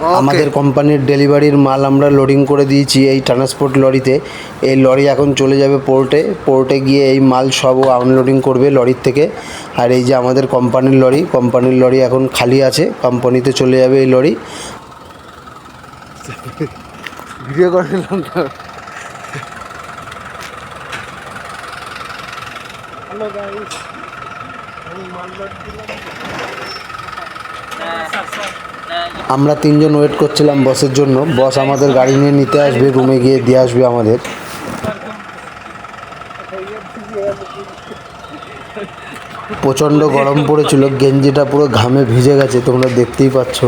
আমাদের কোম্পানির ডেলিভারির মাল আমরা লোডিং করে দিয়েছি এই ট্রান্সপোর্ট লরিতে। এই লরি এখন চলে যাবে পোর্টে গিয়ে এই মাল সব আনলোডিং করবে লরির থেকে। আর এই যে আমাদের কোম্পানির লরি এখন খালি আছে, কোম্পানিতে চলে যাবে এই লরি। ভিডিও করে নিলাম তো। হ্যালো গাইস, আমি মাল লোড দিলাম। আমরা তিনজন ওয়েট করছিলাম বসের জন্য। বস আমাদের গাড়ি নিয়ে নিতে আসবে, রুমে গিয়ে দিয়ে আসবে আমাদের। প্রচণ্ড গরম পড়েছিল, গেঞ্জিটা পুরো ঘামে ভিজে গেছে, তোমরা দেখতেই পাচ্ছ।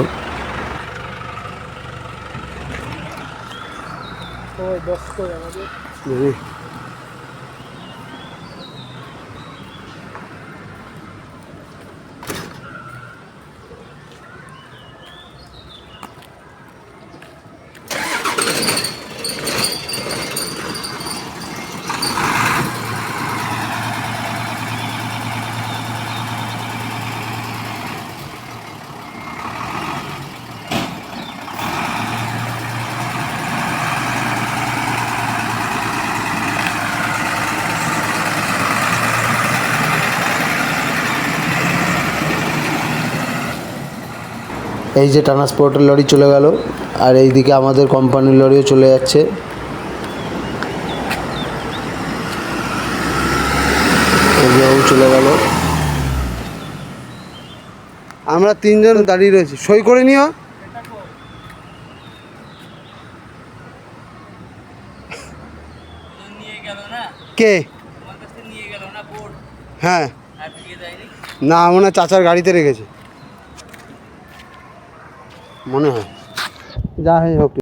এই যে ট্রান্সপোর্টের লরি চলে গেল, আর এইদিকে আমাদের কোম্পানির লরিও চলে যাচ্ছে। এই যে ও চলে গেল। আমরা তিনজন দাঁড়িয়ে রয়েছি, সই করে নিও। কে? হ্যাঁ, না মনে হয় চাচার গাড়িতে রেখেছে মনে হয়, যা হোক।